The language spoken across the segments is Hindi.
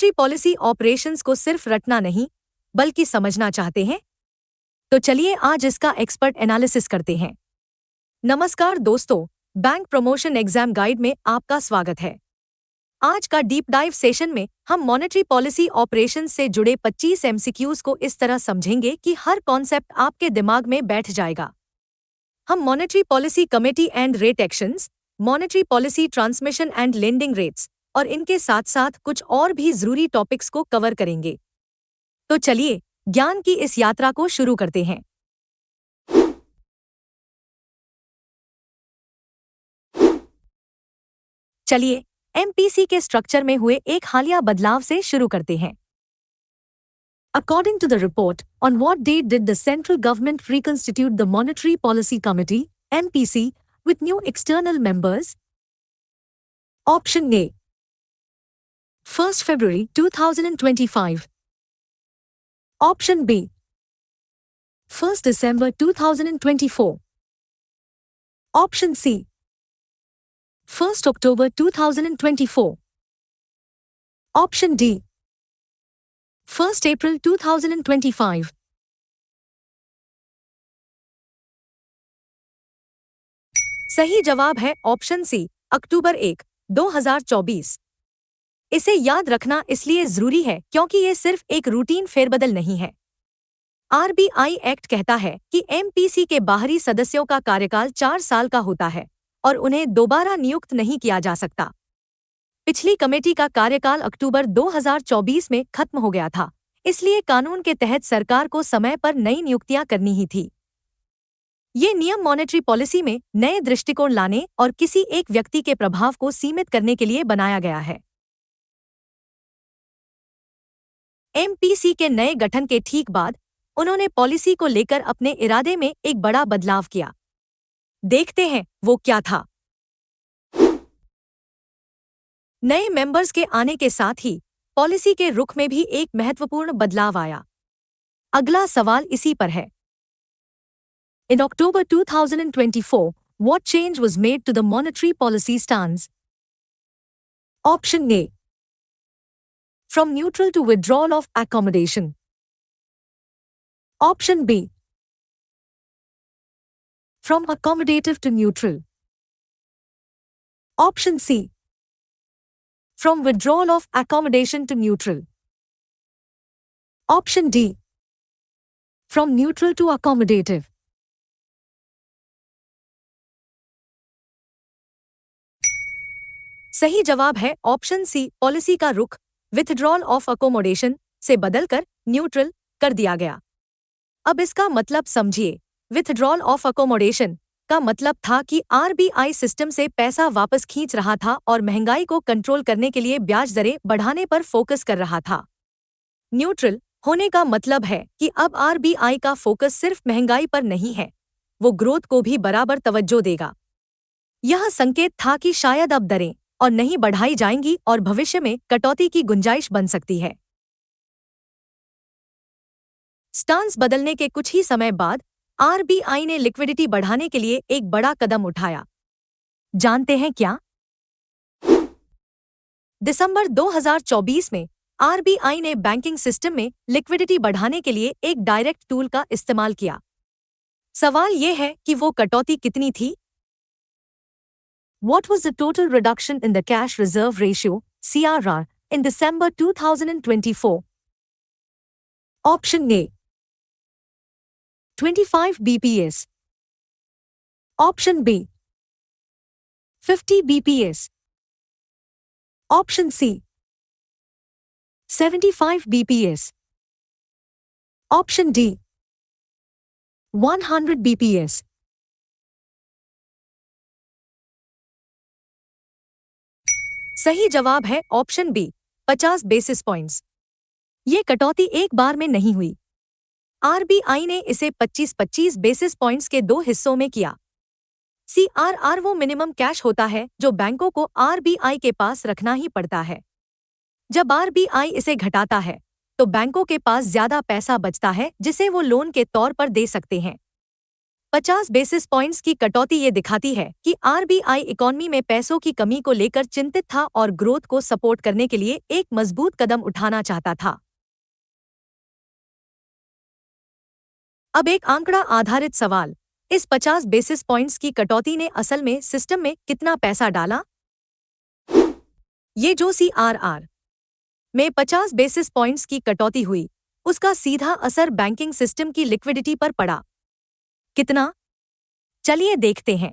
मॉनेटरी पॉलिसी ऑपरेशंस को सिर्फ रटना नहीं बल्कि समझना चाहते हैं? तो चलिए आज इसका एक्सपर्ट एनालिसिस करते हैं। नमस्कार दोस्तों, बैंक प्रमोशन एग्जाम गाइड में आपका स्वागत है। आज का डीप डाइव सेशन में हम मॉनेटरी पॉलिसी ऑपरेशंस से जुड़े 25 एमसीक्यूज को इस तरह समझेंगे कि हर कॉन्सेप्ट आपके दिमाग में बैठ जाएगा। हम monetary policy committee and rate actions, monetary policy transmission and lending rates और इनके साथ साथ कुछ और भी जरूरी टॉपिक्स को कवर करेंगे। तो चलिए ज्ञान की इस यात्रा को शुरू करते हैं। चलिए एमपीसी के स्ट्रक्चर में हुए एक हालिया बदलाव से शुरू करते हैं। According to the report, on what date did the central government reconstitute the Monetary Policy Committee (MPC) with new external members? Option A. 1st February 2025. Option B. 1st December 2024. Option C. 1st October 2024. Option D. 1st April 2025. सही जवाब है ऑप्शन सी, अक्टूबर 1, 2024। इसे याद रखना इसलिए जरूरी है क्योंकि ये सिर्फ एक रूटीन फेरबदल नहीं है। आरबीआई एक्ट कहता है कि एमपीसी के बाहरी सदस्यों का कार्यकाल 4 साल का होता है और उन्हें दोबारा नियुक्त नहीं किया जा सकता। पिछली कमेटी का कार्यकाल अक्टूबर 2024 में खत्म हो गया था, इसलिए कानून के तहत सरकार को समय पर नई नियुक्तियां करनी ही थी। ये नियम मॉनेटरी पॉलिसी में नए दृष्टिकोण लाने और किसी एक व्यक्ति के प्रभाव को सीमित करने के लिए बनाया गया है। एमपीसी के नए गठन के ठीक बाद उन्होंने पॉलिसी को लेकर अपने इरादे में एक बड़ा बदलाव किया। देखते हैं वो क्या था। नए मेंबर्स के आने के साथ ही पॉलिसी के रुख में भी एक महत्वपूर्ण बदलाव आया। अगला सवाल इसी पर है। In October 2024, what change was made to the monetary policy stance? Option A. From neutral to withdrawal of accommodation. Option B. From accommodative to neutral. Option C. From withdrawal of accommodation to neutral. Option D. From neutral to accommodative. सही जवाब है ऑप्शन सी, पॉलिसी का रुख विथड्रॉल ऑफ अकोमोडेशन से बदलकर न्यूट्रल कर दिया गया। अब इसका मतलब समझिए। विथड्रॉल ऑफ अकोमोडेशन का मतलब था कि आरबीआई सिस्टम से पैसा वापस खींच रहा था और महंगाई को कंट्रोल करने के लिए ब्याज दरें बढ़ाने पर फोकस कर रहा था। न्यूट्रल होने का मतलब है कि अब आरबीआई का फोकस सिर्फ महंगाई पर नहीं है, वो ग्रोथ को भी बराबर तवज्जो देगा। यह संकेत था कि शायद अब दरें और नहीं बढ़ाई जाएंगी और भविष्य में कटौती की गुंजाइश बन सकती है। स्टांस बदलने के कुछ ही समय बाद आरबीआई ने लिक्विडिटी बढ़ाने के लिए एक बड़ा कदम उठाया। जानते हैं क्या? दिसंबर 2024 में आरबीआई ने बैंकिंग सिस्टम में लिक्विडिटी बढ़ाने के लिए एक डायरेक्ट टूल का इस्तेमाल किया। सवाल यह है कि वो कटौती कितनी थी? What was the total reduction in the cash reserve ratio (CRR) in December 2024? Option A. 25 bps. Option B. 50 bps. Option C. 75 bps. Option D. 100 bps. सही जवाब है ऑप्शन बी, 50 बेसिस पॉइंट्स। ये कटौती एक बार में नहीं हुई। आरबीआई ने इसे 25-25 बेसिस पॉइंट्स के 2 हिस्सों में किया। सीआरआर वो मिनिमम कैश होता है जो बैंकों को आरबीआई के पास रखना ही पड़ता है। जब आरबीआई इसे घटाता है तो बैंकों के पास ज्यादा पैसा बचता है जिसे वो लोन के तौर पर दे सकते हैं। 50 बेसिस पॉइंट्स की कटौती ये दिखाती है कि आरबीआई इकोनॉमी में पैसों की कमी को लेकर चिंतित था और ग्रोथ को सपोर्ट करने के लिए एक मजबूत कदम उठाना चाहता था। अब एक आंकड़ा आधारित सवाल, इस 50 बेसिस पॉइंट्स की कटौती ने असल में सिस्टम में कितना पैसा डाला? ये जो सीआरआर में 50 बेसिस पॉइंट्स की कटौती हुई, उसका सीधा असर बैंकिंग सिस्टम की लिक्विडिटी पर पड़ा। कितना? चलिए देखते हैं।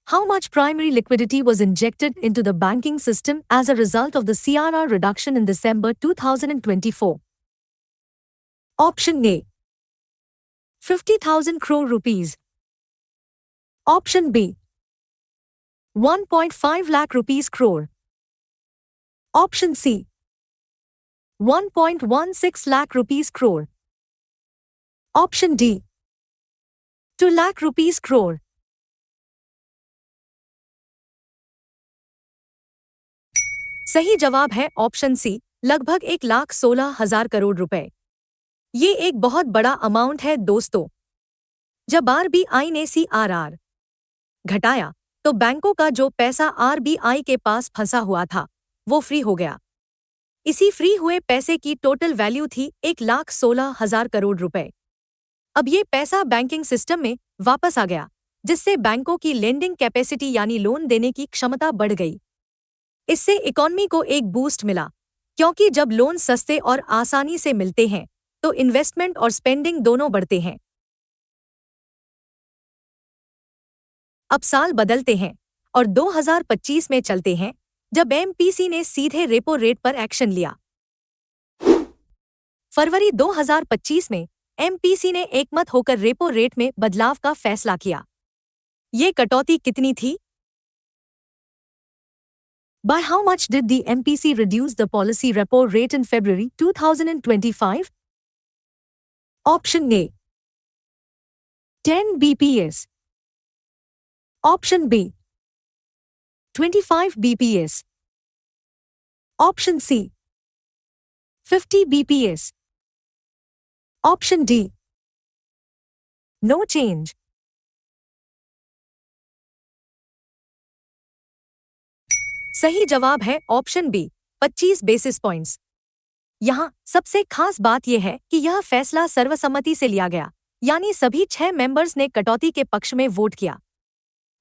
How much primary liquidity was injected into the banking system as a result of the CRR reduction in December 2024? Option A, 50,000 crore rupees. Option B, 1.5 lakh rupees crore. Option C, 1.16 lakh rupees crore. Option D, 2 lakh rupees crore. सही जवाब है ऑप्शन सी, लगभग 1,16,000 करोड़ रुपए। ये एक बहुत बड़ा अमाउंट है दोस्तों। जब आरबीआई ने सीआरआर घटाया तो बैंकों का जो पैसा आरबीआई के पास फंसा हुआ था वो फ्री हो गया। इसी फ्री हुए पैसे की टोटल वैल्यू थी 1,16,000 करोड़ रुपए। अब ये पैसा बैंकिंग सिस्टम में वापस आ गया, जिससे बैंकों की लेंडिंग कैपेसिटी यानी लोन देने की क्षमता बढ़ गई। इससे इकोनॉमी को एक बूस्ट मिला, क्योंकि जब लोन सस्ते और आसानी से मिलते हैं तो इन्वेस्टमेंट और स्पेंडिंग दोनों बढ़ते हैं। अब साल बदलते हैं और 2025 में चलते हैं, जब एमपीसी ने सीधे रेपो रेट पर एक्शन लिया। फरवरी 2025 में एमपीसी ने एकमत होकर रेपो रेट में बदलाव का फैसला किया। ये कटौती कितनी थी? By how much did the MPC reduce the policy repo rate in February 2025? Option A, 10 bps. Option B, 25 bps. Option C, 50 bps. Option D, no change. सही जवाब है ऑप्शन बी, 25 बेसिस पॉइंट्स। यहाँ सबसे खास बात यह है कि यह फैसला सर्वसम्मति से लिया गया, यानी सभी 6 मेंबर्स ने कटौती के पक्ष में वोट किया।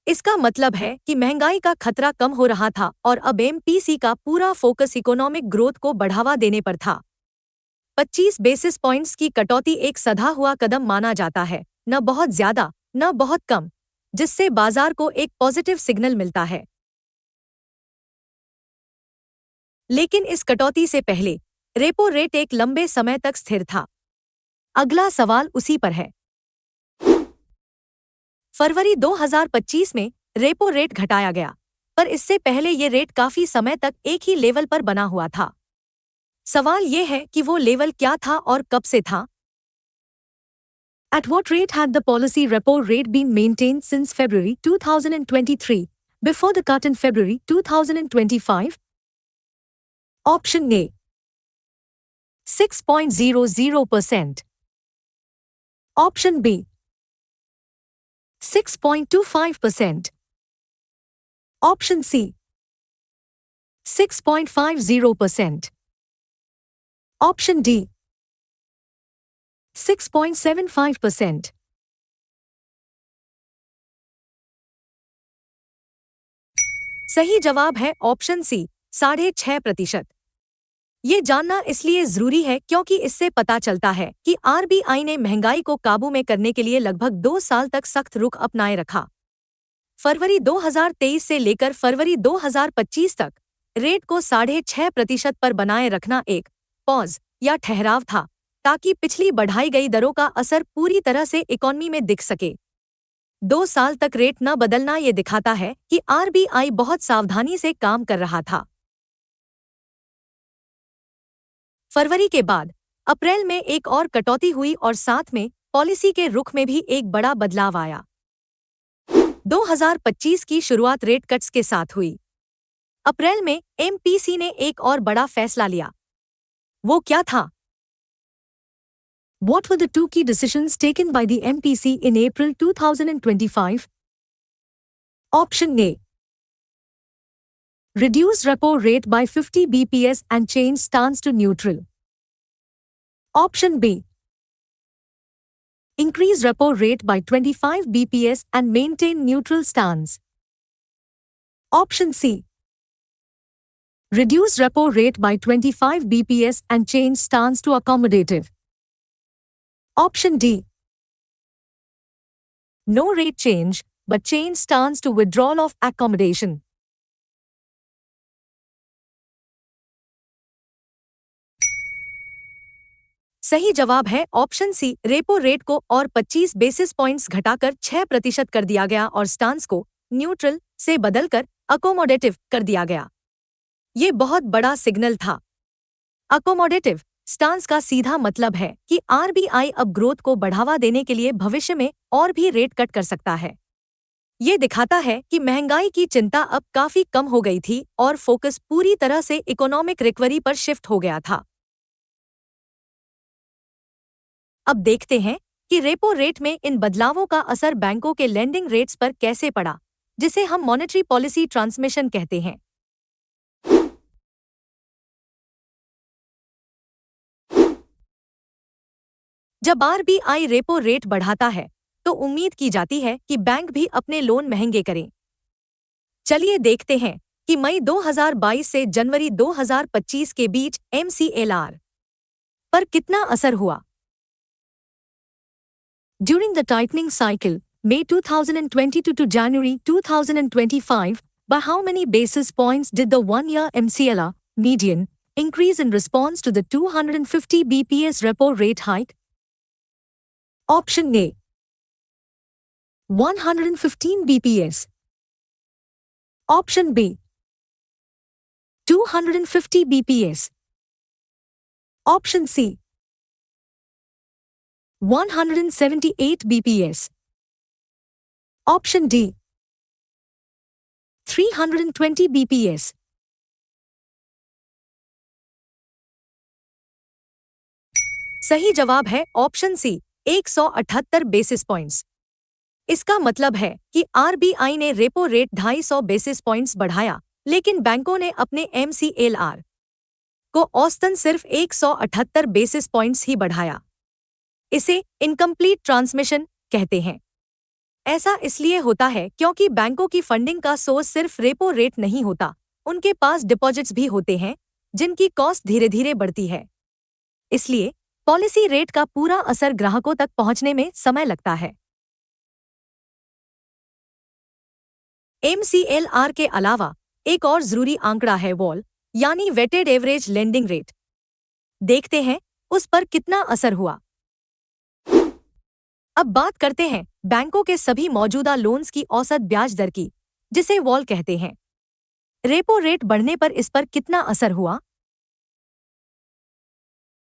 इसका मतलब है कि महंगाई का खतरा कम हो रहा था और अब एमपीसी का पूरा फोकस इकोनॉमिक ग्रोथ को बढ़ावा देने पर था। 25 बेसिस पॉइंट्स की कटौती एक सधा हुआ कदम माना जाता है, न बहुत ज्यादा न बहुत कम, जिससे बाजार को एक पॉजिटिव सिग्नल मिलता है। लेकिन इस कटौती से पहले रेपो रेट एक लंबे समय तक स्थिर था। अगला सवाल उसी पर है। फरवरी 2025 में रेपो रेट घटाया गया, पर इससे पहले ये रेट काफी समय तक एक ही लेवल पर बना हुआ था। सवाल ये है कि वो लेवल क्या था और कब से था? At what rate had the policy repo rate been maintained since February 2023, before the cut in February 2025? Option A, 6.00%. Option B, 6.25%. Option C, 6.50%. Option D, 6.75%. सही जवाब है ऑप्शन सी, 6.5%। ये जानना इसलिए जरूरी है क्योंकि इससे पता चलता है कि आरबीआई ने महंगाई को काबू में करने के लिए लगभग 2 साल तक सख्त रुख अपनाए रखा। फरवरी 2023 से लेकर फरवरी 2025 तक रेट को 6.5% पर बनाए रखना एक पॉज या ठहराव था, ताकि पिछली बढ़ाई गई दरों का असर पूरी तरह से इकोनॉमी में दिख सके। 2 साल तक रेट न बदलना ये दिखाता है कि आरबीआई बहुत सावधानी से काम कर रहा था। फरवरी के बाद अप्रैल में एक और कटौती हुई और साथ में पॉलिसी के रुख में भी एक बड़ा बदलाव आया। 2025 की शुरुआत रेट कट्स के साथ हुई। अप्रैल में एमपीसी ने एक और बड़ा फैसला लिया। वो क्या था? What were the two key decisions taken by the MPC in April 2025? Option A. Reduce repo rate by 50 bps and change stance to neutral. Option B. Increase repo rate by 25 bps and maintain neutral stance. Option C. Reduce repo rate by 25 bps and change stance to accommodative. Option D. No rate change, but change stance to withdrawal of accommodation. सही जवाब है ऑप्शन सी। रेपो रेट को और 25 बेसिस पॉइंट्स घटाकर 6% कर दिया गया और स्टांस को न्यूट्रल से बदलकर अकोमोडेटिव कर दिया गया। ये बहुत बड़ा सिग्नल था। अकोमोडेटिव स्टांस का सीधा मतलब है कि आरबीआई अब ग्रोथ को बढ़ावा देने के लिए भविष्य में और भी रेट कट कर सकता है। ये दिखाता है कि महंगाई की चिंता अब काफी कम हो गई थी और फोकस पूरी तरह से इकोनॉमिक रिकवरी पर शिफ्ट हो गया था। अब देखते हैं कि रेपो रेट में इन बदलावों का असर बैंकों के लेंडिंग रेट्स पर कैसे पड़ा, जिसे हम मॉनेटरी पॉलिसी ट्रांसमिशन कहते हैं। जब आरबीआई रेपो रेट बढ़ाता है तो उम्मीद की जाती है कि बैंक भी अपने लोन महंगे करें। चलिए देखते हैं कि मई 2022 से जनवरी 2025 के बीच MCLR पर कितना असर हुआ। During the tightening cycle, May 2022 to January 2025, by how many basis points did the one-year MCLR median increase in response to the 250 bps repo rate hike? Option A. 115 bps. Option B. 250 bps. Option C. 178 bps. Option D. 320 bps. सही जवाब है ऑप्शन सी 178 बेसिस पॉइंट्स। इसका मतलब है कि आरबीआई ने रेपो रेट 250 बेसिस पॉइंट्स बढ़ाया, लेकिन बैंकों ने अपने MCLR को औसतन सिर्फ 178 बेसिस पॉइंट्स ही बढ़ाया। इसे इनकम्प्लीट ट्रांसमिशन कहते हैं। ऐसा इसलिए होता है क्योंकि बैंकों की फंडिंग का सोर्स सिर्फ रेपो रेट नहीं होता, उनके पास डिपॉजिट्स भी होते हैं जिनकी कॉस्ट धीरे धीरे बढ़ती है। इसलिए पॉलिसी रेट का पूरा असर ग्राहकों तक पहुंचने में समय लगता है। MCLR के अलावा एक और जरूरी आंकड़ा है वॉल, यानी वेटेड एवरेज लेंडिंग रेट। देखते हैं उस पर कितना असर हुआ। अब बात करते हैं बैंकों के सभी मौजूदा लोन्स की औसत ब्याज दर की, जिसे वॉल कहते हैं। रेपो रेट बढ़ने पर इस पर कितना असर हुआ?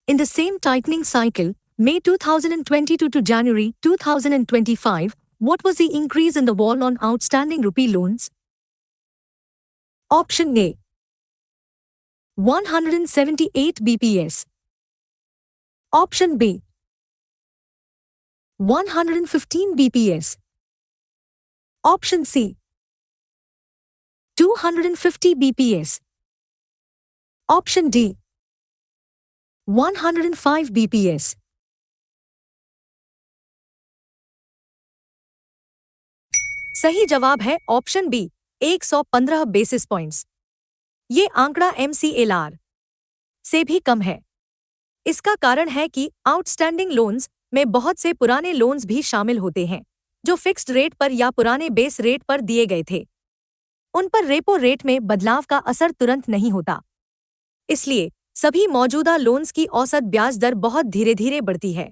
In the same tightening cycle, May 2022 to January 2025, what was the increase in the wall on outstanding rupee loans? Option A. 178 bps. Option B. 115 bps. Option C. 250 bps. Option D. 105 bps. सही जवाब है ऑप्शन बी 115 बेसिस पॉइंट्स। ये आंकड़ा MCLR से भी कम है। इसका कारण है कि आउटस्टैंडिंग लोन्स में बहुत से पुराने लोन्स भी शामिल होते हैं जो फिक्स्ड रेट पर या पुराने बेस रेट पर दिए गए थे। उन पर रेपो रेट में बदलाव का असर तुरंत नहीं होता, इसलिए सभी मौजूदा लोन्स की औसत ब्याज दर बहुत धीरे धीरे बढ़ती है।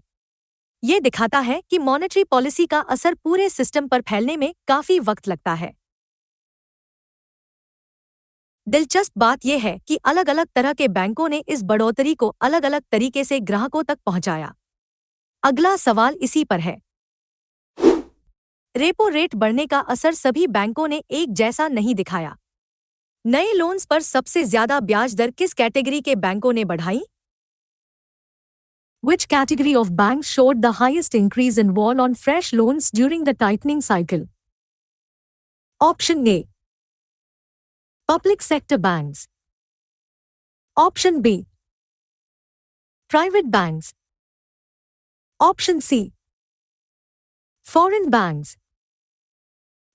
ये दिखाता है कि मॉनेटरी पॉलिसी का असर पूरे सिस्टम पर फैलने में काफी वक्त लगता है। दिलचस्प बात यह है कि अलग अलग तरह के बैंकों ने इस बढ़ोतरी को अलग अलग तरीके से ग्राहकों तक पहुंचाया। अगला सवाल इसी पर है। रेपो रेट बढ़ने का असर सभी बैंकों ने एक जैसा नहीं दिखाया। नए लोन्स पर सबसे ज्यादा ब्याज दर किस कैटेगरी के बैंकों ने बढ़ाई? Which category of banks showed the highest increase in wall on fresh loans during the tightening cycle? Option A. Public sector banks. Option B. Private banks. Option C. Foreign banks.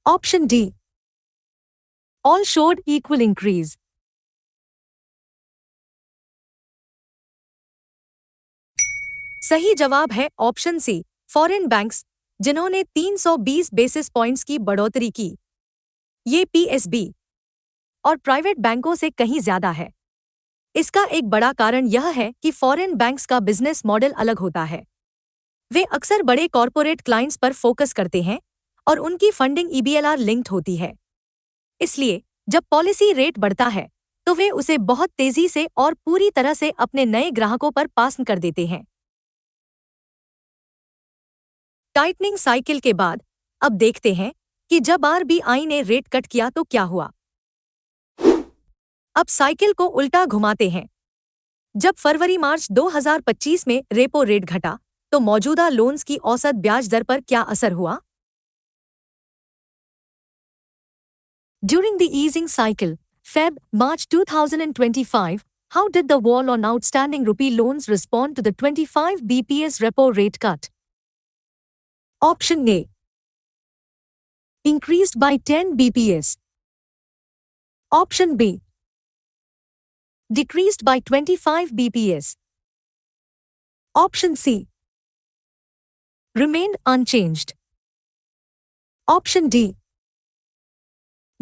Option D. All showed equal increase. सही जवाब है ऑप्शन सी, फॉरेन बैंक्स, जिन्होंने 320 बेसिस पॉइंट्स की बढ़ोतरी की। ये पीएसबी और प्राइवेट बैंकों से कहीं ज्यादा है। इसका एक बड़ा कारण यह है कि फॉरेन बैंक्स का बिजनेस मॉडल अलग होता है। वे अक्सर बड़े कॉरपोरेट क्लाइंट्स पर फोकस करते हैं और उनकी फंडिंग ईबीएलआर लिंक्ड होती है। इसलिए जब पॉलिसी रेट बढ़ता है तो वे उसे बहुत तेजी से और पूरी तरह से अपने नए ग्राहकों पर पास कर देते हैं। टाइटनिंग साइकिल के बाद अब देखते हैं कि जब आरबीआई ने रेट कट किया तो क्या हुआ। अब साइकिल को उल्टा घुमाते हैं। जब फरवरी-मार्च 2025 में रेपो रेट घटा तो मौजूदा लोन्स की औसत ब्याज दर पर क्या असर हुआ? During the easing cycle, Feb-March 2025, how did the wall on outstanding rupee loans respond to the 25 bps repo rate cut? Option A. Increased by 10 bps. Option B. Decreased by 25 bps. Option C. Remained unchanged. Option D.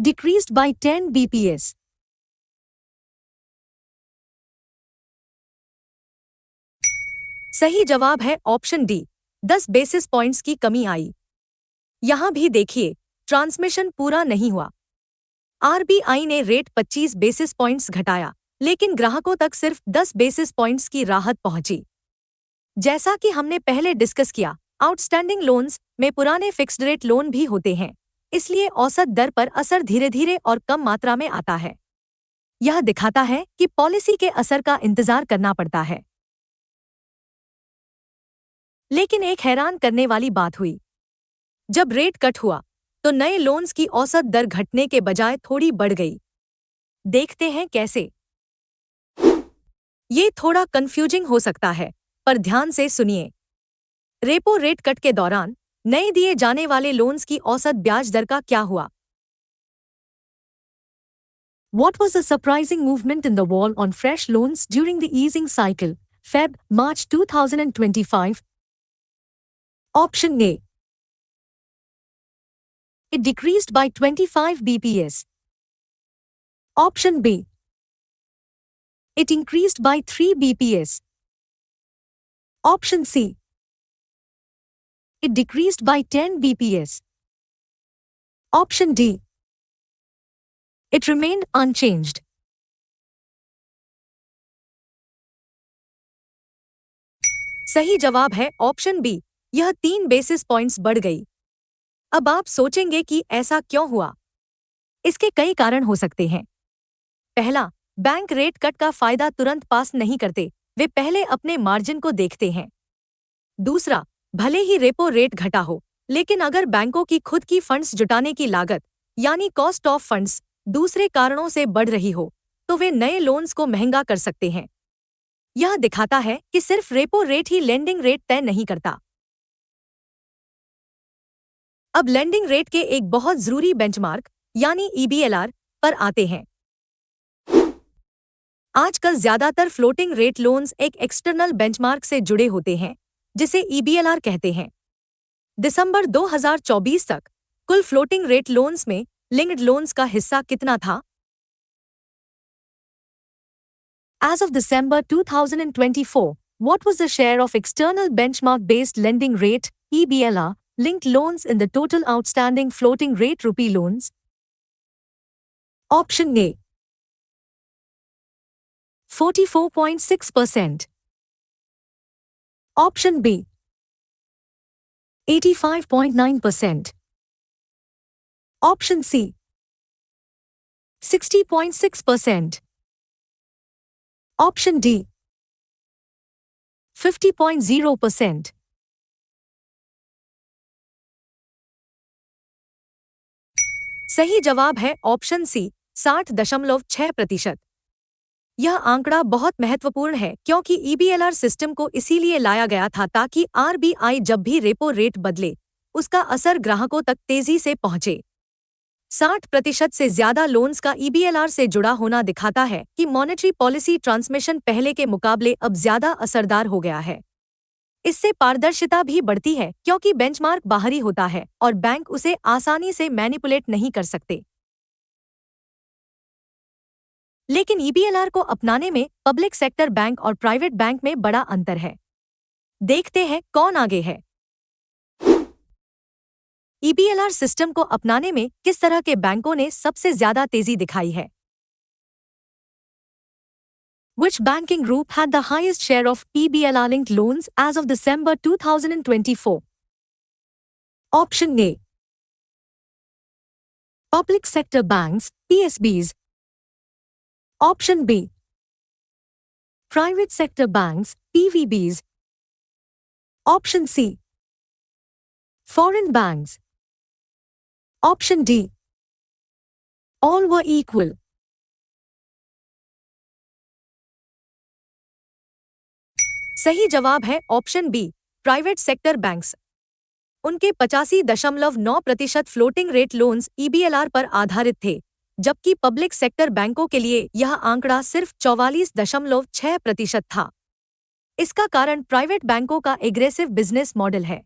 Decreased by 10 bps. सही जवाब है ऑप्शन डी, 10 बेसिस पॉइंट्स की कमी आई। यहां भी देखिए, ट्रांसमिशन पूरा नहीं हुआ। आरबीआई ने रेट 25 बेसिस पॉइंट्स घटाया, लेकिन ग्राहकों तक सिर्फ 10 बेसिस पॉइंट्स की राहत पहुंची। जैसा कि हमने पहले डिस्कस किया, आउटस्टैंडिंग लोन्स में पुराने फिक्स्ड रेट लोन भी होते हैं, इसलिए औसत दर पर असर धीरे धीरे और कम मात्रा में आता है। यह दिखाता है कि पॉलिसी के असर का इंतजार करना पड़ता है। लेकिन एक हैरान करने वाली बात हुई। जब रेट कट हुआ तो नए लोन्स की औसत दर घटने के बजाय थोड़ी बढ़ गई। देखते हैं कैसे। ये थोड़ा कंफ्यूजिंग हो सकता है, पर ध्यान से सुनिए। रेपो रेट कट के दौरान नए दिए जाने वाले लोन्स की औसत ब्याज दर का क्या हुआ? What was the surprising movement in the wall on fresh loans during the easing cycle, Feb-March 2025? Option A. It decreased by 25 bps. Option B. It increased by 3 bps. Option C. It decreased by 10 bps. Option D. It remained unchanged. सही जवाब है ऑप्शन बी, यह 3 बेसिस पॉइंट्स बढ़ गई। अब आप सोचेंगे कि ऐसा क्यों हुआ? इसके कई कारण हो सकते हैं। पहला, बैंक रेट कट का फायदा तुरंत पास नहीं करते, वे पहले अपने मार्जिन को देखते हैं। दूसरा, भले ही रेपो रेट घटा हो, लेकिन अगर बैंकों की खुद की फंड्स जुटाने की लागत यानी कॉस्ट ऑफ फंड्स दूसरे कारणों से बढ़ रही हो, तो वे नए लोन्स को महंगा कर सकते हैं। यह दिखाता है कि सिर्फ रेपो रेट ही लेंडिंग रेट तय नहीं करता। अब लेंडिंग रेट के एक बहुत जरूरी बेंचमार्क यानी ईबीएलआर पर आते हैं। आजकल ज्यादातर फ्लोटिंग रेट लोन्स एक एक्सटर्नल बेंचमार्क से जुड़े होते हैं, जिसे ईबीएलआर कहते हैं। दिसंबर 2024 तक कुल फ्लोटिंग रेट लोन्स में लिंक्ड लोन्स का हिस्सा कितना था? As of December 2024, what was the share of external benchmark-based lending rate (EBLR) linked loans in the total outstanding floating rate rupee loans? Option A. 44.6%. Option B. 85.9%. Option C. 60.6%. Option D. 50.0%। सही जवाब है ऑप्शन सी 60.6%। यह आंकड़ा बहुत महत्वपूर्ण है क्योंकि ईबीएलआर सिस्टम को इसीलिए लाया गया था ताकि आरबीआई जब भी रेपो रेट बदले उसका असर ग्राहकों तक तेजी से पहुंचे। 60% से ज्यादा लोन्स का ईबीएलआर से जुड़ा होना दिखाता है कि मॉनेटरी पॉलिसी ट्रांसमिशन पहले के मुकाबले अब ज्यादा असरदार हो गया है। इससे पारदर्शिता भी बढ़ती है क्योंकि बेंचमार्क बाहरी होता है और बैंक उसे आसानी से मैनिपुलेट नहीं कर सकते। लेकिन ईबीएलआर को अपनाने में पब्लिक सेक्टर बैंक और प्राइवेट बैंक में बड़ा अंतर है। देखते हैं कौन आगे है। ईबीएलआर सिस्टम को अपनाने में किस तरह के बैंकों ने सबसे ज्यादा तेजी दिखाई है? Which banking group had the highest share of EBLR-linked loans as of December 2024? Option A. Public sector banks, PSBs. Option B. Private sector banks, PVBs. Option C. Foreign banks. Option D. All were equal. सही जवाब है option B private sector banks. उनके 85.9% फ्लोटिंग रेट लोन्स ईबीएलआर पर आधारित थे, जबकि पब्लिक सेक्टर बैंकों के लिए यह आंकड़ा सिर्फ 44.6% था। इसका कारण प्राइवेट बैंकों का एग्रेसिव बिजनेस मॉडल है।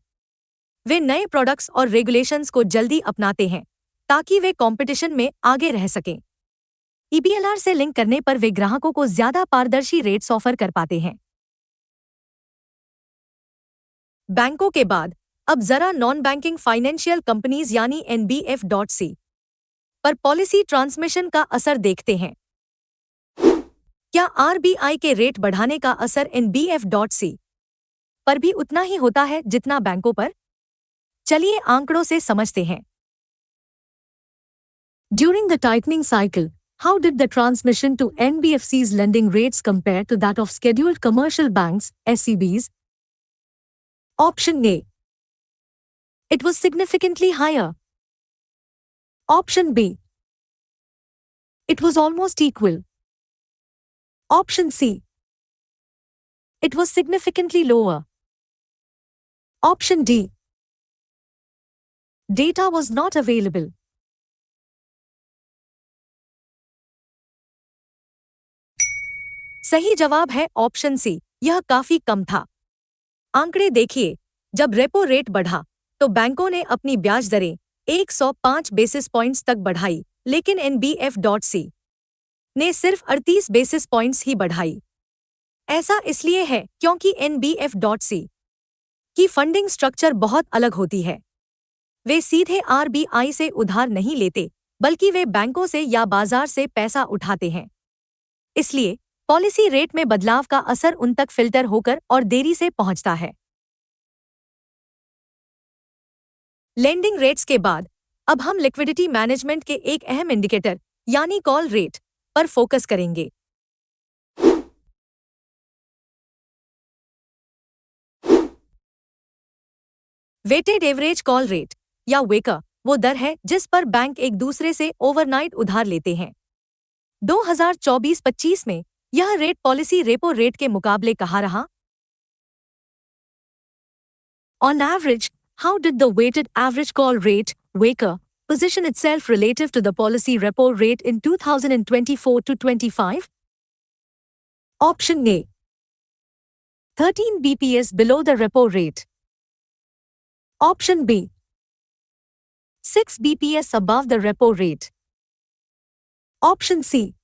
वे नए प्रोडक्ट्स और रेगुलेशंस को जल्दी अपनाते हैं ताकि वे कंपटीशन में आगे रह सकें। ईबीएलआर से लिंक करने पर वे ग्राहकों को ज्यादा पारदर्शी रेट्स ऑफर कर पाते हैं। बैंकों के बाद अब जरा नॉन बैंकिंग फाइनेंशियल कंपनीज यानी NBFC पर पॉलिसी ट्रांसमिशन का असर देखते हैं। क्या आरबीआई के रेट बढ़ाने का असर NBFC पर भी उतना ही होता है जितना बैंकों पर? चलिए आंकड़ों से समझते हैं। During the tightening cycle, how did the transmission to NBFC's lending rates compare to that of scheduled commercial banks, SCBs? Option A. It was significantly higher. Option B. It was almost equal. Option C. It was significantly lower. Option D. Data was not available. सही जवाब है ऑप्शन सी यह काफी कम था। आंकड़े देखिए, जब रेपो रेट बढ़ा तो बैंकों ने अपनी ब्याज दरें 105 बेसिस पॉइंट्स तक बढ़ाई, लेकिन NBFC ने सिर्फ 38 बेसिस पॉइंट्स ही बढ़ाई। ऐसा इसलिए है क्योंकि NBFC की फंडिंग स्ट्रक्चर बहुत अलग होती है। वे सीधे आरबीआई से उधार नहीं लेते, बल्कि वे बैंकों से या बाजार से पैसा उठाते हैं। इसलिए पॉलिसी रेट में बदलाव का असर उन तक फिल्टर होकर और देरी से पहुंचता है। लेंडिंग रेट्स के बाद अब हम लिक्विडिटी मैनेजमेंट के एक अहम इंडिकेटर यानी कॉल रेट पर फोकस करेंगे। वेटेड एवरेज कॉल रेट या वेका वो दर है जिस पर बैंक एक दूसरे से ओवरनाइट उधार लेते हैं। 2024-25 में यह रेट पॉलिसी रेपो रेट के मुकाबले कहाँ रहा? On average, how did the weighted average call rate, WACR, position itself relative to the policy repo rate in 2024-25? Option A. 13 bps below the repo rate. Option B. 6 bps above the repo rate. Option C.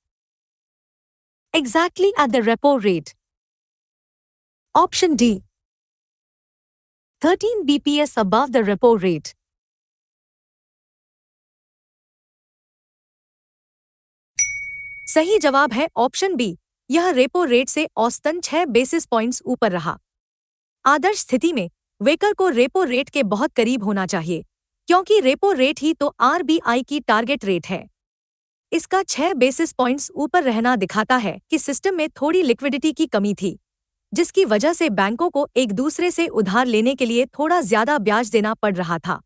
Exactly at the repo rate. Option D. 13 bps above the repo rate. सही जवाब है ऑप्शन बी यह रेपो रेट से औसतन 6 बेसिस पॉइंट्स ऊपर रहा। आदर्श स्थिति में वेकर को रेपो रेट के बहुत करीब होना चाहिए, क्योंकि रेपो रेट ही तो आरबीआई की टारगेट रेट है। इसका 6 बेसिस पॉइंट्स ऊपर रहना दिखाता है कि सिस्टम में थोड़ी लिक्विडिटी की कमी थी, जिसकी वजह से बैंकों को एक दूसरे से उधार लेने के लिए थोड़ा ज्यादा ब्याज देना पड़ रहा था।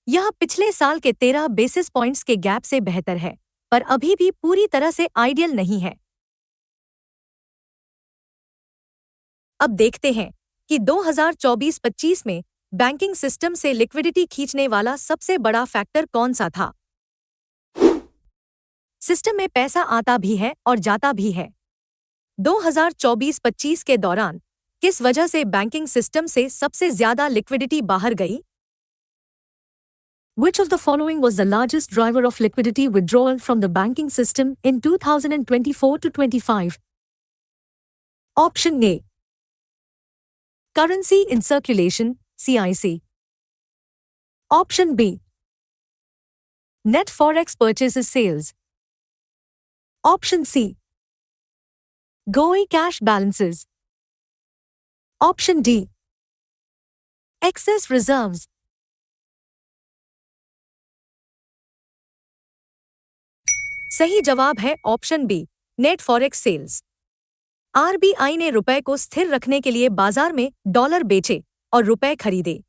यह पिछले साल के 13 बेसिस पॉइंट्स के गैप से बेहतर है, पर अभी भी पूरी तरह से आइडियल नहीं है। अब देखते हैं कि 2024-25 में बैंकिंग सिस्टम से लिक्विडिटी खींचने वाला सबसे बड़ा फैक्टर कौन सा था। सिस्टम में पैसा आता भी है और जाता भी है। 2024-25 के दौरान किस वजह से बैंकिंग सिस्टम से सबसे ज्यादा लिक्विडिटी बाहर गई? Which of the following was the largest driver of liquidity withdrawal from the banking system in 2024 to 25? Option A. Currency in circulation, CIC. Option B. Net forex purchases sales. Option C. GOI cash balances. Option D. Excess reserves. सही जवाब है option B, net forex sales. RBI ने रुपए को स्थिर रखने के लिए बाजार में डॉलर बेचे और रुपए खरीदे।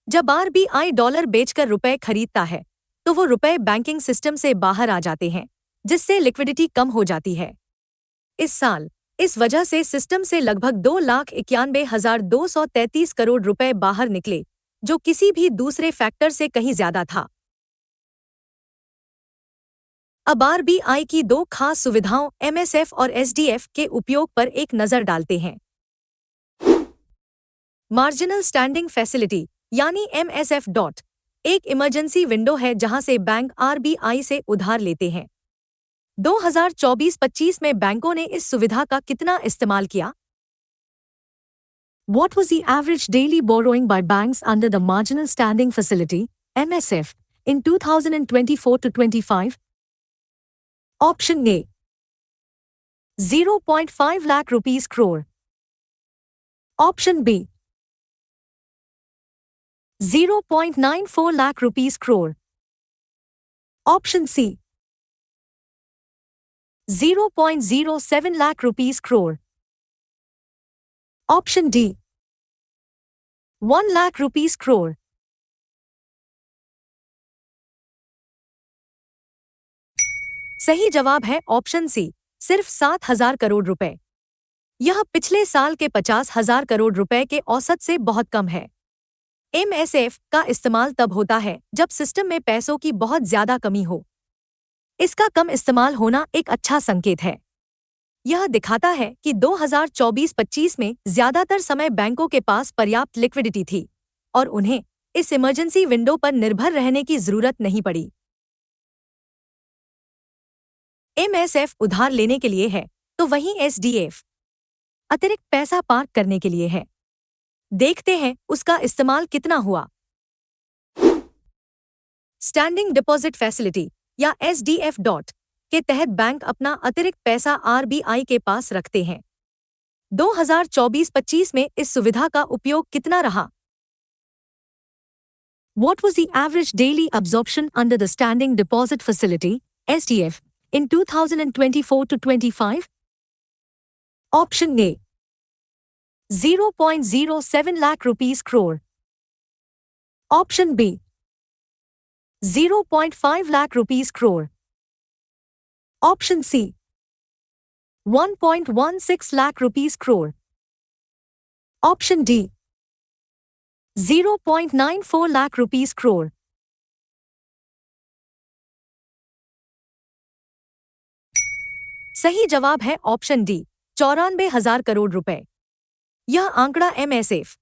जब आरबीआई डॉलर बेचकर रुपए खरीदता है तो वो रुपए बैंकिंग सिस्टम से बाहर आ जाते हैं, जिससे लिक्विडिटी कम हो जाती है। इस साल इस वजह से सिस्टम से लगभग 2,91,233 करोड़ रुपए बाहर निकले, जो किसी भी दूसरे फैक्टर से कहीं ज्यादा था। अब आरबीआई की दो खास सुविधाओं एमएसएफ और एसडीएफ के उपयोग पर एक नजर डालते हैं। मार्जिनल स्टैंडिंग फैसिलिटी यानी एमएसएफ डॉट एक इमरजेंसी विंडो है जहां से बैंक आरबीआई से उधार लेते हैं। 2024-25 में बैंकों ने इस सुविधा का कितना इस्तेमाल किया? What was the average daily borrowing by banks under the marginal standing facility (MSF) in 2024 to 25? Option A. 0.5 lakh rupees crore. Option B. 0.94 lakh rupees crore. Option C. 0.07 lakh rupees crore. Option D. 1 lakh rupees crore. सही जवाब है ऑप्शन सी, सिर्फ 7,000 करोड़ रुपए। यह पिछले साल के 50,000 करोड़ रुपए के औसत से बहुत कम है। एमएसएफ का इस्तेमाल तब होता है जब सिस्टम में पैसों की बहुत ज्यादा कमी हो। इसका कम इस्तेमाल होना एक अच्छा संकेत है। यह दिखाता है कि 2024-25 में ज्यादातर समय बैंकों के पास पर्याप्त लिक्विडिटी थी और उन्हें इस इमरजेंसी विंडो पर निर्भर रहने की जरूरत नहीं पड़ी। एमएसएफ उधार लेने के लिए है तो वहीं एसडीएफ अतिरिक्त पैसा पार्क करने के लिए है। देखते हैं उसका इस्तेमाल कितना हुआ। स्टैंडिंग डिपॉजिट फैसिलिटी या एसडीएफ डॉट के तहत बैंक अपना अतिरिक्त पैसा आरबीआई के पास रखते हैं। 2024-25 में इस सुविधा का उपयोग कितना रहा? What was the average daily absorption under the standing deposit facility (SDF) in 2024 to 25? Option A. 0.07 lakh rupees crore. Option B. 0.5 lakh rupees crore. Option C. 1.16 lakh rupees crore. Option D. 0.94 lakh rupees crore. सही जवाब है ऑप्शन डी, 94,000 करोड़ रुपए। यह आंकड़ा एमएसएफ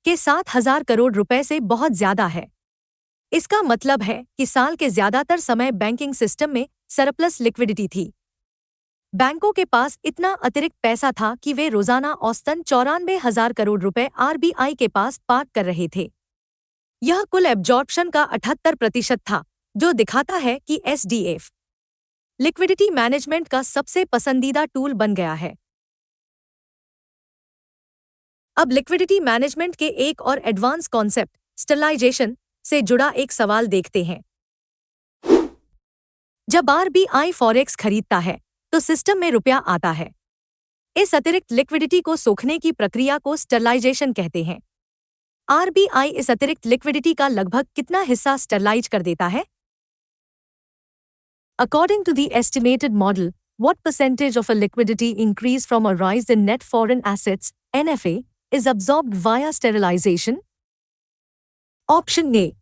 के 7,000 करोड़ रुपए से बहुत ज्यादा है। इसका मतलब है कि साल के ज्यादातर समय बैंकिंग सिस्टम में सरप्लस लिक्विडिटी थी। बैंकों के पास इतना अतिरिक्त पैसा था कि वे रोजाना औसतन 94,000 करोड़ रुपए आरबीआई के पास पार्क कर रहे थे। यह कुल एब्जॉर्प्शन का 78% था, जो दिखाता है कि एसडीएफ लिक्विडिटी मैनेजमेंट का सबसे पसंदीदा टूल बन गया है। अब लिक्विडिटी मैनेजमेंट के एक और एडवांस कॉन्सेप्ट स्टेबलाइजेशन से जुड़ा एक सवाल देखते हैं। जब आरबीआई फॉरेक्स खरीदता है तो सिस्टम में रुपया आता है। इस अतिरिक्त लिक्विडिटी को सोखने की प्रक्रिया को स्टरलाइजेशन कहते हैं। आरबीआई इस अतिरिक्त लिक्विडिटी का लगभग कितना हिस्सा स्टरलाइज कर देता है? According to the estimated model, what percentage of a liquidity increase from a rise in net foreign assets, NFA, is absorbed via sterilization? Option A,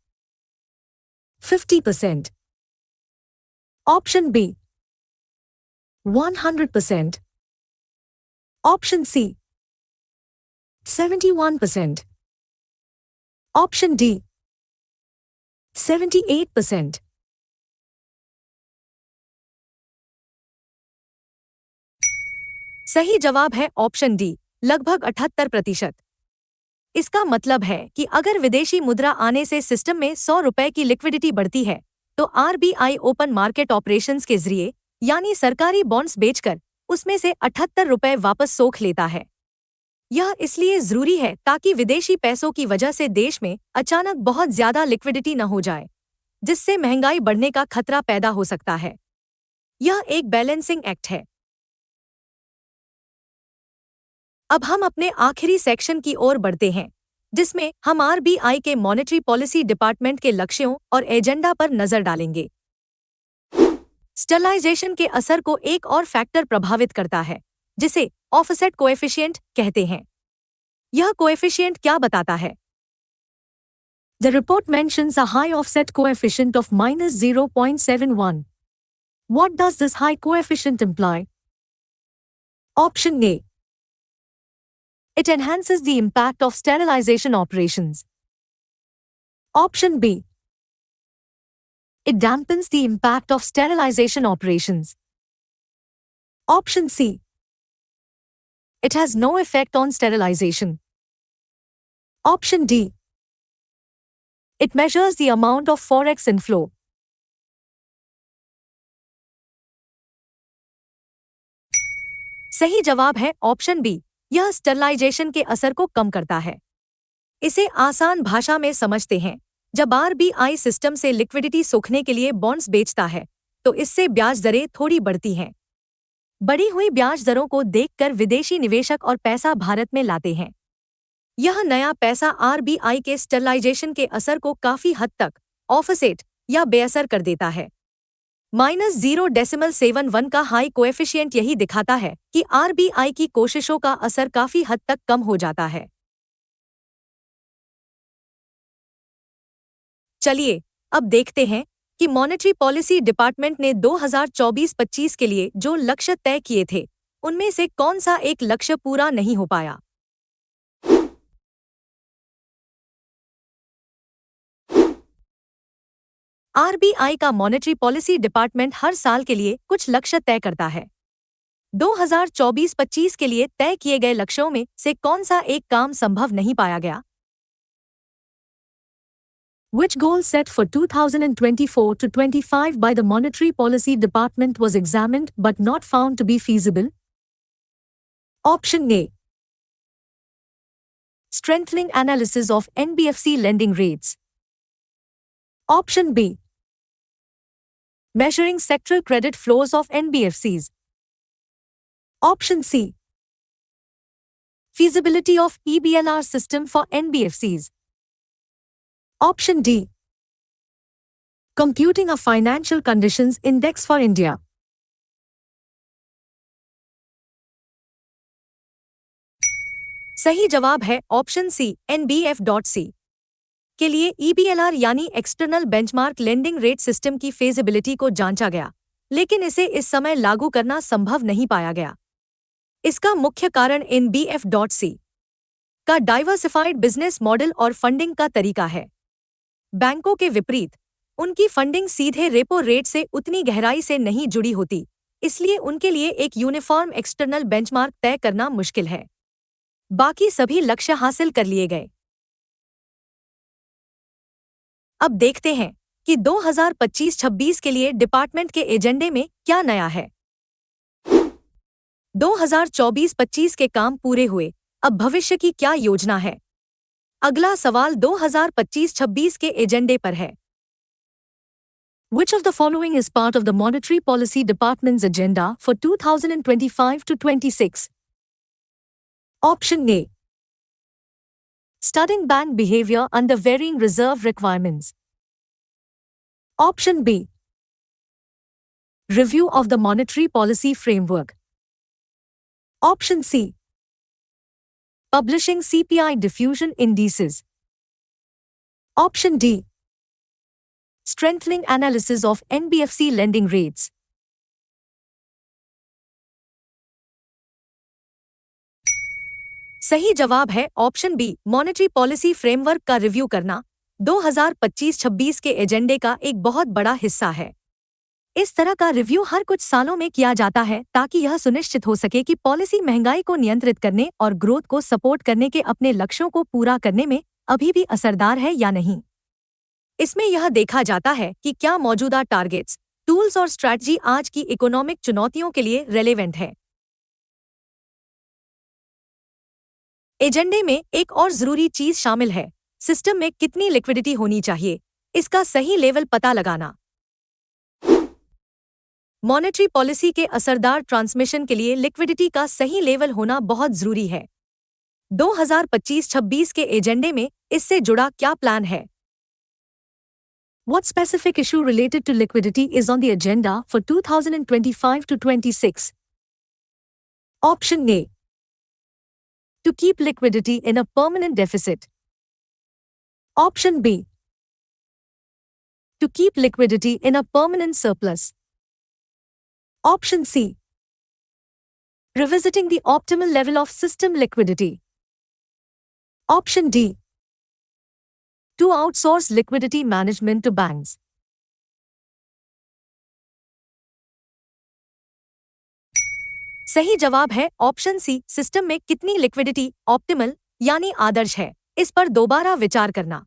50%. Option B, 100%. Option C, 71%. Option D, 78%. सही जवाब है ऑप्शन डी, लगभग 78%। इसका मतलब है कि अगर विदेशी मुद्रा आने से सिस्टम में 100 रुपए की लिक्विडिटी बढ़ती है, तो आरबीआई ओपन मार्केट ऑपरेशंस के जरिए यानी सरकारी बॉन्ड्स बेचकर उसमें से 78 रुपए वापस सोख लेता है। यह इसलिए जरूरी है ताकि विदेशी पैसों की वजह से देश में अचानक बहुत ज्यादा लिक्विडिटी न हो जाए, जिससे महंगाई बढ़ने का खतरा पैदा हो सकता है। यह एक बैलेंसिंग एक्ट है। अब हम अपने आखिरी सेक्शन की ओर बढ़ते हैं, जिसमें हम आरबीआई के मॉनेटरी पॉलिसी डिपार्टमेंट के लक्ष्यों और एजेंडा पर नजर डालेंगे। स्टरलाइजेशन के असर को एक और फैक्टर प्रभावित करता है, जिसे ऑफसेट कोएफिशिएंट कहते हैं। यह कोएफिशिएंट क्या बताता है? The report mentions a high offset coefficient of -0.71. What does this high coefficient imply? Option A. It enhances the impact of sterilization operations. Option B. It dampens the impact of sterilization operations. Option C. It has no effect on sterilization. Option D. It measures the amount of forex inflow. सही जवाब है ऑप्शन बी, यह स्टरलाइजेशन के असर को कम करता है। इसे आसान भाषा में समझते हैं, जब आरबीआई सिस्टम से लिक्विडिटी सोखने के लिए बॉन्ड्स बेचता है, तो इससे ब्याज दरें थोड़ी बढ़ती हैं। बढ़ी हुई ब्याज दरों को देखकर विदेशी निवेशक और पैसा भारत में लाते हैं। यह नया पैसा आरबीआई के स्टरलाइजेशन के असर को काफी हद तक ऑफसेट या बेअसर कर देता है। -0.71 का हाई कोएफिशिएंट यही दिखाता है कि आरबीआई की कोशिशों का असर काफी हद तक कम हो जाता है। चलिए अब देखते हैं कि मॉनेटरी पॉलिसी डिपार्टमेंट ने 2024-25 के लिए जो लक्ष्य तय किए थे, उनमें से कौन सा एक लक्ष्य पूरा नहीं हो पाया। आरबीआई का मॉनेटरी पॉलिसी डिपार्टमेंट हर साल के लिए कुछ लक्ष्य तय करता है। 2024-25 के लिए तय किए गए लक्ष्यों में से कौन सा एक काम संभव नहीं पाया गया? Which goal set for 2024-25 by the Monetary Policy Department was examined but not found to be feasible? Option A. Strengthening analysis of NBFC lending rates. Option B. Measuring sectoral credit flows of NBFCs. Option C. Feasibility of EBLR system for NBFCs. Option D. Computing a financial conditions index for India. सही जवाब है ऑप्शन सी, NBF.C के लिए EBLR यानी external benchmark lending rate system की फेजिबिलिटी को जांचा गया, लेकिन इसे इस समय लागू करना संभव नहीं पाया गया। इसका मुख्य कारण NBF.C का डाइवर्सिफाइड बिजनेस मॉडल और फंडिंग का तरीका है। बैंकों के विपरीत, उनकी फंडिंग सीधे रेपो रेट से उतनी गहराई से नहीं जुड़ी होती, इसलिए उनके लिए एक यूनिफॉर्म एक्सटर्नल बेंचमार्क तय करना मुश्किल है। बाकी सभी लक्ष्य हासिल कर लिए गए। अब देखते हैं कि 2025-26 के लिए डिपार्टमेंट के एजेंडे में क्या नया है। 2024-25 के काम पूरे हुए, अब भविष्य की क्या योजना है? अगला सवाल 2025-26 के एजेंडे पर है। Which of the following is part of the Monetary Policy Department's agenda for 2025-26? Option A. Studying bank behavior under varying reserve requirements. Option B. Review of the monetary policy framework. Option C. Publishing CPI diffusion indices. Option D. Strengthening analysis of NBFC lending rates. सही जवाब है option B, monetary policy framework का रिव्यू करना 2025-26 के एजेंडे का एक बहुत बड़ा हिस्सा है। इस तरह का रिव्यू हर कुछ सालों में किया जाता है ताकि यह सुनिश्चित हो सके कि पॉलिसी महंगाई को नियंत्रित करने और ग्रोथ को सपोर्ट करने के अपने लक्ष्यों को पूरा करने में अभी भी असरदार है या नहीं। इसमें यह देखा जाता है कि क्या मौजूदा टारगेट्स, टूल्स और स्ट्रैटेजी आज की इकोनॉमिक चुनौतियों के लिए रेलेवेंट है। एजेंडे में एक और जरूरी चीज शामिल है, सिस्टम में कितनी लिक्विडिटी होनी चाहिए, इसका सही लेवल पता लगाना। मॉनेटरी पॉलिसी के असरदार ट्रांसमिशन के लिए लिक्विडिटी का सही लेवल होना बहुत जरूरी है। 2025-26 के एजेंडे में इससे जुड़ा क्या प्लान है? What specific issue related to liquidity is on the agenda for 2025-26? Option A. To keep liquidity in a permanent deficit. Option B. To keep liquidity in a permanent surplus. Option C. Revisiting the optimal level of system liquidity. Option D. To outsource liquidity management to banks. सही जवाब है ऑप्शन सी, सिस्टम में कितनी लिक्विडिटी ऑप्टिमल यानी आदर्श है, इस पर दोबारा विचार करना।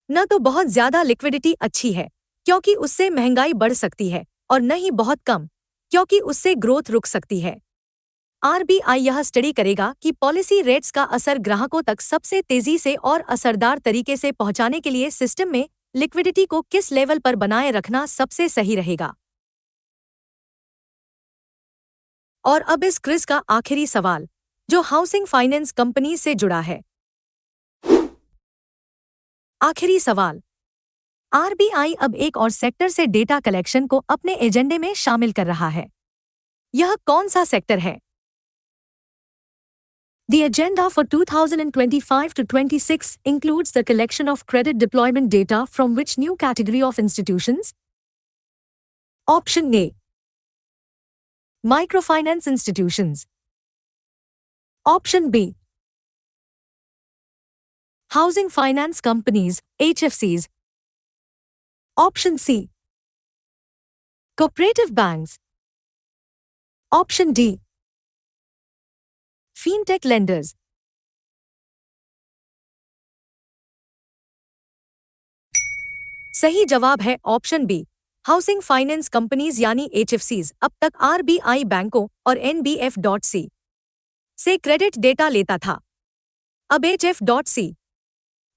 न तो बहुत ज्यादा लिक्विडिटी अच्छी है क्योंकि उससे महंगाई बढ़ सकती है, और न ही बहुत कम क्योंकि उससे ग्रोथ रुक सकती है। आरबीआई यह स्टडी करेगा कि पॉलिसी रेट्स का असर ग्राहकों तक सबसे तेजी से और असरदार तरीके से पहुंचाने के लिए सिस्टम में लिक्विडिटी को किस लेवल पर बनाए रखना सबसे सही रहेगा। और अब इस क्विज का आखिरी सवाल, जो हाउसिंग फाइनेंस कंपनी से जुड़ा है। आखिरी सवाल, आरबीआई अब एक और सेक्टर से डेटा कलेक्शन को अपने एजेंडे में शामिल कर रहा है। यह कौन सा सेक्टर है? The agenda for 2025-26 includes the collection of credit deployment data from which new category of institutions? Option A. Microfinance institutions. Option B. Housing finance companies, HFCs. Option C. Cooperative banks. Option D. Fintech lenders. सही जवाब है option B, housing finance companies यानी HFCs अब तक आरबीआई बैंकों और NBF.C से क्रेडिट डेटा लेता था। अब HF.C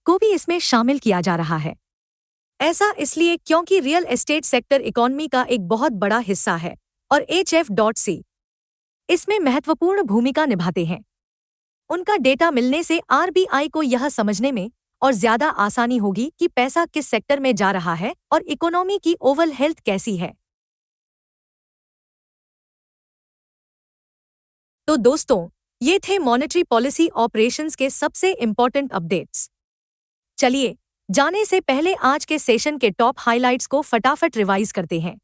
को भी इसमें शामिल किया जा रहा है। ऐसा इसलिए क्योंकि रियल एस्टेट सेक्टर इकोनॉमी का एक बहुत बड़ा हिस्सा है और HF.C इसमें महत्वपूर्ण भूमिका निभाते हैं। उनका डेटा मिलने से आरबीआई को यह समझने में और ज्यादा आसानी होगी कि पैसा किस सेक्टर में जा रहा है और इकोनॉमी की ओवरऑल हेल्थ कैसी है। तो दोस्तों, ये थे मॉनेटरी पॉलिसी ऑपरेशंस के सबसे इंपॉर्टेंट अपडेट्स। चलिए, जाने से पहले आज के सेशन के टॉप हाइलाइट्स को फटाफट रिवाइज करते हैं।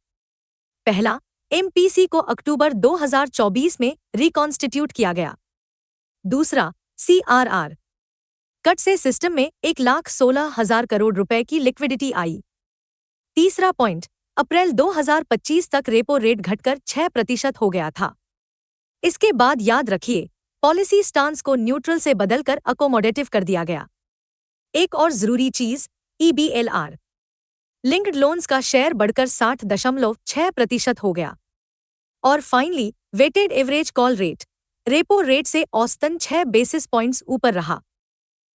पहला, एमपीसी को अक्टूबर 2024 में रिकॉन्स्टिट्यूट किया गया। दूसरा, सीआरआर कट से सिस्टम में 1,16,000 करोड़ रुपए की लिक्विडिटी आई। तीसरा पॉइंट, अप्रैल 2025 तक रेपो रेट घटकर 6% हो गया था। इसके बाद याद रखिए, पॉलिसी स्टांस को न्यूट्रल से बदलकर अकोमोडेटिव कर दिया गया। एक और जरूरी चीज, EBLR लिंक्ड लोन्स का शेयर बढ़कर 60.6% हो गया। और finally, weighted average call rate repo rate से औसतन 6 बेसिस पॉइंट्स ऊपर रहा।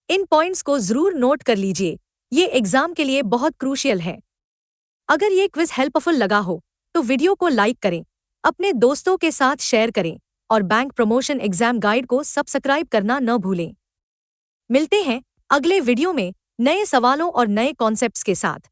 इन पॉइंट्स को जरूर नोट कर लीजिए, ये एग्जाम के लिए बहुत क्रूशियल है। अगर ये क्विज हेल्पफुल लगा हो तो वीडियो को लाइक करें, अपने दोस्तों के साथ शेयर करें और बैंक प्रमोशन एग्जाम गाइड को सब्सक्राइब करना न भूलें। मिलते हैं अगले वीडियो में नए सवालों और नए कॉन्सेप्ट्स के साथ।